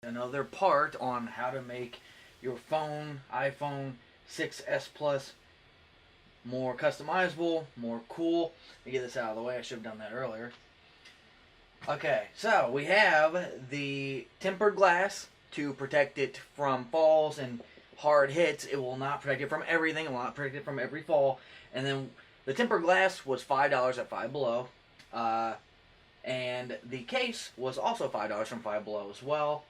Another part on how to make your phone, iPhone 6S Plus, more customizable, more cool. Let me get this out of the way. I should have done that earlier. Okay, so we have the tempered glass to protect it from falls and hard hits. It will not protect it from everything. It will not protect it from every fall. And then the tempered glass was $5 at Five Below. And the case was also $5 from Five Below as well.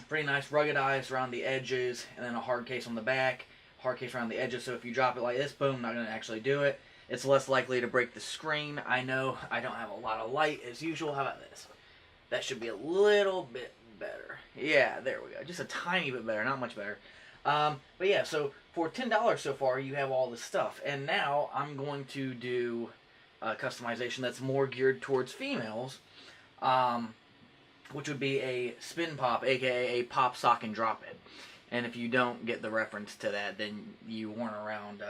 Pretty nice, ruggedized around the edges, and then a hard case on the back, hard case around the edges, so if you drop it like this, boom, not going to actually do it. It's less likely to break the screen. I know I don't have a lot of light as usual. How about this? That should be a little bit better. Yeah, there we go. Just a tiny bit better, not much better. But yeah, so for $10 so far, you have all this stuff. And now I'm going to do customization that's more geared towards females. Which would be a spin pop, aka a pop, sock, and drop it. And if you don't get the reference to that, then you weren't around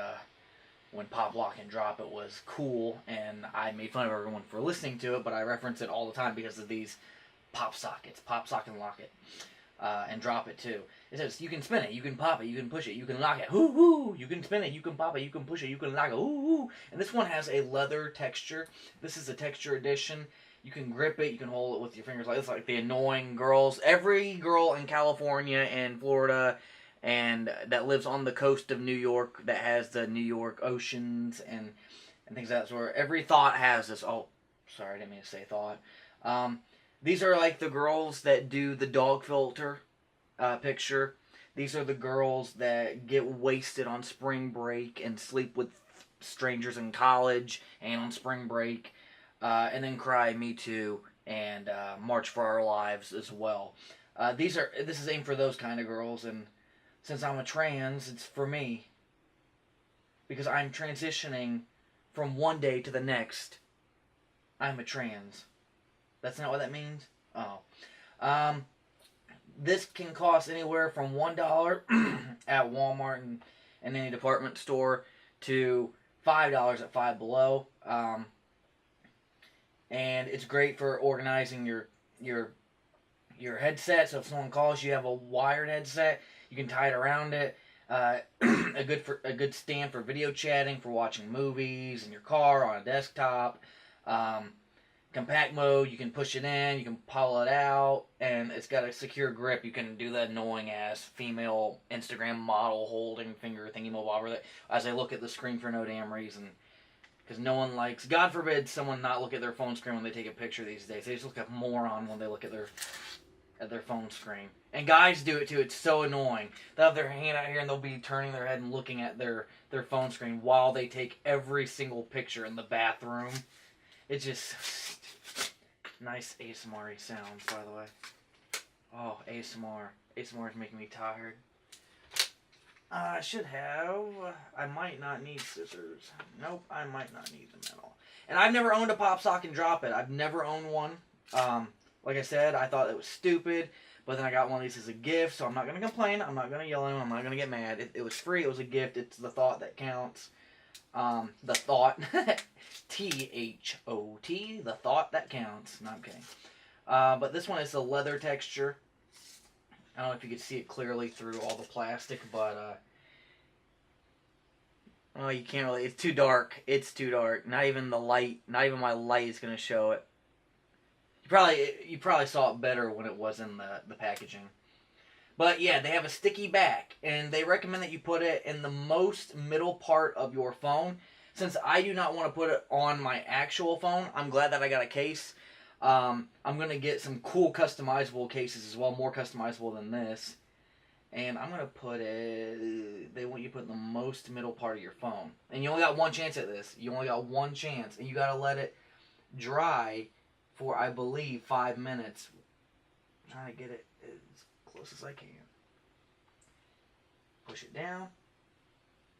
when pop, lock, and drop it was cool, and I made fun of everyone for listening to it, but I reference it all the time because of these pop sockets, pop, sock, and lock it, and drop it too. It says you can spin it, you can pop it, you can push it, you can lock it, whoo whoo, you can spin it, you can pop it, you can push it, you can lock it, whoo whoo. And this one has a leather texture. This is a texture edition. You can grip it, you can hold it with your fingers like this, like the annoying girls. Every girl in California and Florida and that lives on the coast of New York that has the New York oceans and things like that sort. Every thought has this. Oh, sorry, I didn't mean to say thought. These are like the girls that do the dog filter picture. These are the girls that get wasted on spring break and sleep with strangers in college and on spring break. And then cry, Me Too, and March for Our Lives as well. This is aimed for those kind of girls, and since I'm a trans, it's for me. Because I'm transitioning from one day to the next. I'm a trans. That's not what that means? Oh. This can cost anywhere from $1 at Walmart and any department store to $5 at Five Below. And it's great for organizing your headset. So if someone calls you, have a wired headset, you can tie it around it. A good stand for video chatting, for watching movies in your car, on a desktop. Compact mode, you can push it in, you can pull it out, and it's got a secure grip. You can do that annoying ass female Instagram model holding finger thingy mobile as I look at the screen for no damn reason. Because no one likes, God forbid, someone not look at their phone screen when they take a picture these days. They just look like a moron when they look at their phone screen. And guys do it too. It's so annoying. They'll have their hand out here and they'll be turning their head and looking at their phone screen while they take every single picture in the bathroom. It's just nice ASMR sounds, by the way. Oh, ASMR. ASMR is making me tired. I should have. I might not need scissors. Nope, I might not need them at all. And I've never owned a pop sock and drop it. I've never owned one. Like I said, I thought it was stupid, but then I got one of these as a gift, so I'm not going to complain. I'm not going to yell at him. I'm not going to get mad. It was free. It was a gift. It's the thought that counts. The thought. T-H-O-T. The thought that counts. No, I'm kidding. But this one is a leather texture. I don't know if you can see it clearly through all the plastic, but, oh, you can't really, it's too dark. It's too dark. Not even the light, not even my light is going to show it. You probably saw it better when it was in the packaging. But, yeah, they have a sticky back, and they recommend that you put it in the most middle part of your phone. Since I do not want to put it on my actual phone, I'm glad that I got a case. I'm going to get some cool customizable cases as well, more customizable than this. And I'm going to put it, they want you to put it in the most middle part of your phone. And you only got one chance at this. You only got one chance. And you got to let it dry for, I believe, 5 minutes. I'm trying to get it as close as I can. Push it down.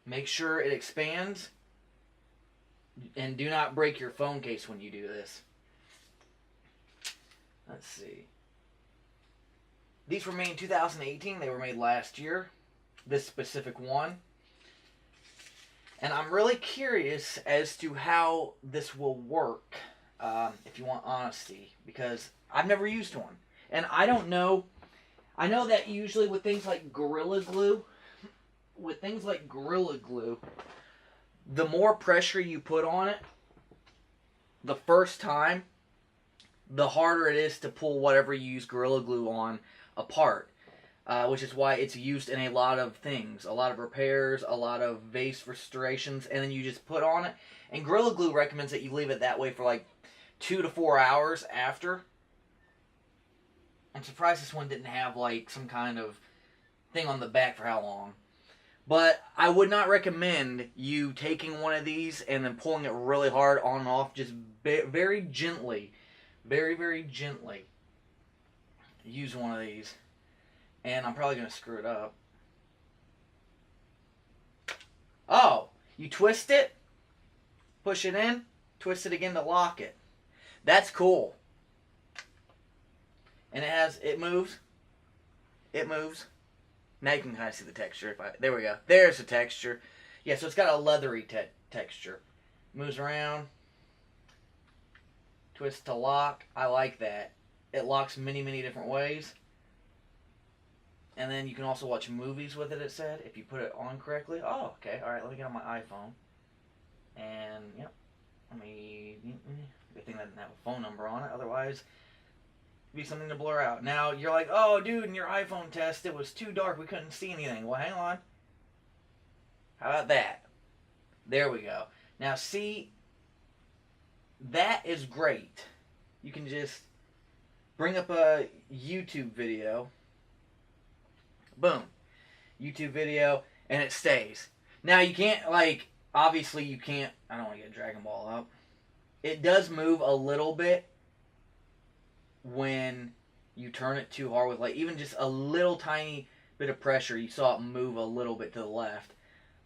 Make sure it expands. And do not break your phone case when you do this. Let's see. These were made in 2018. They were made last year. This specific one. And I'm really curious as to how this will work, if you want honesty. Because I've never used one. And I don't know. I know that usually with things like Gorilla Glue, the more pressure you put on it the first time, the harder it is to pull whatever you use Gorilla Glue on apart. Which is why it's used in a lot of things, a lot of repairs, a lot of vase restorations, and then you just put on it. And Gorilla Glue recommends that you leave it that way for like 2 to 4 hours after. I'm surprised this one didn't have like some kind of thing on the back for how long. But I would not recommend you taking one of these and then pulling it really hard on and off. Just very gently, very, very gently use one of these. And I'm probably going to screw it up. Oh, you twist it, push it in, twist it again to lock it. That's cool. And it moves. It moves. Now you can kind of see the texture. There we go. There's the texture. Yeah, so it's got a leathery texture. Moves around. Twist to lock. I like that. It locks many, many different ways. And then you can also watch movies with it, it said, if you put it on correctly. Oh, okay. All right, let me get on my iPhone. And, yep. Good thing that didn't have a phone number on it. Otherwise, it'd be something to blur out. Now, you're like, oh, dude, in your iPhone test, it was too dark. We couldn't see anything. Well, hang on. How about that? There we go. Now, see, that is great. You can just bring up a YouTube video. Boom. YouTube video, and it stays. Now, you can't, like, obviously you can't, I don't want to get Dragon Ball up. It does move a little bit when you turn it too hard with, like, even just a little tiny bit of pressure. You saw it move a little bit to the left.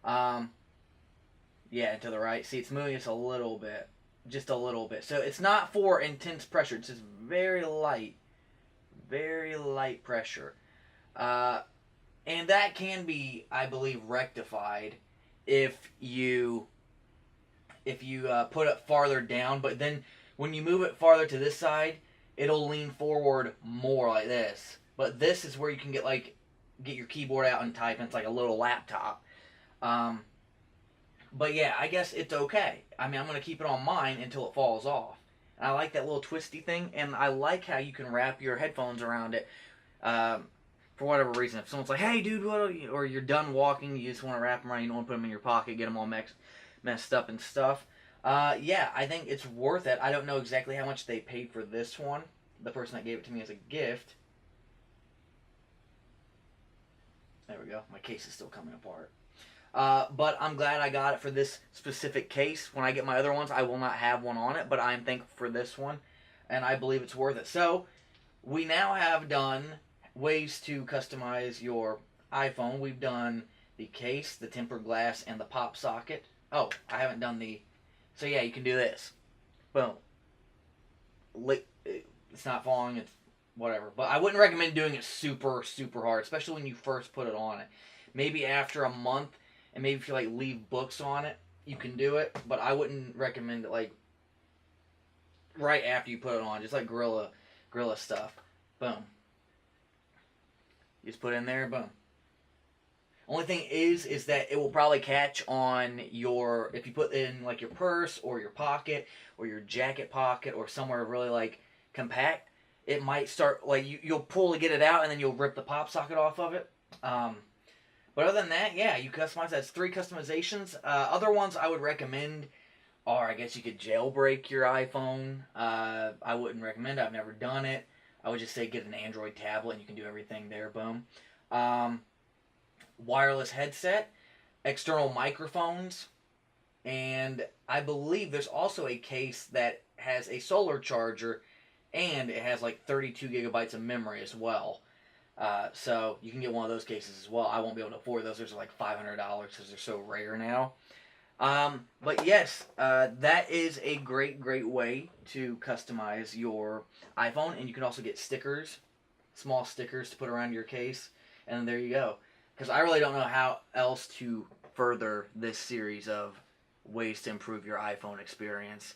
Yeah, to the right. See, it's moving just a little bit. Just a little bit. So, it's not for intense pressure. It's just very light pressure. And that can be, I believe, rectified if you put it farther down. But then when you move it farther to this side, it'll lean forward more like this. But this is where you can get your keyboard out and type. And it's like a little laptop. But yeah, I guess it's okay. I mean, I'm going to keep it on mine until it falls off. And I like that little twisty thing. And I like how you can wrap your headphones around it. For whatever reason, if someone's like, hey, dude, or you're done walking, you just want to wrap them around, you don't want to put them in your pocket, get them all messed up and stuff. Yeah, I think it's worth it. I don't know exactly how much they paid for this one. The person that gave it to me as a gift. There we go. My case is still coming apart. But I'm glad I got it for this specific case. When I get my other ones, I will not have one on it, but I am thankful for this one, and I believe it's worth it. So, we now have done ways to customize your iPhone. We've done the case, the tempered glass, and the PopSocket. Oh, I haven't done the... So yeah, you can do this. Boom. It's not falling, it's whatever. But I wouldn't recommend doing it super, super hard, especially when you first put it on it. Maybe after a month, and maybe if you leave books on it, you can do it. But I wouldn't recommend it right after you put it on, just like Gorilla stuff. Boom. You just put it in there, boom. Only thing is that it will probably catch on if you put it in your purse or your pocket or your jacket pocket or somewhere really compact, it might start, you'll pull to get it out and then you'll rip the pop socket off of it. But other than that, yeah, you customize. That's 3 customizations. Other ones I would recommend are, I guess you could jailbreak your iPhone. I wouldn't recommend it. I've never done it. I would just say get an Android tablet and you can do everything there. Boom. Wireless headset, external microphones, and I believe there's also a case that has a solar charger and it has 32 gigabytes of memory as well. So you can get one of those cases as well. I won't be able to afford those. Those are $500 because they're so rare now. But yes, that is a great, great way to customize your iPhone. And you can also get stickers, small stickers to put around your case. And there you go. Because I really don't know how else to further this series of ways to improve your iPhone experience.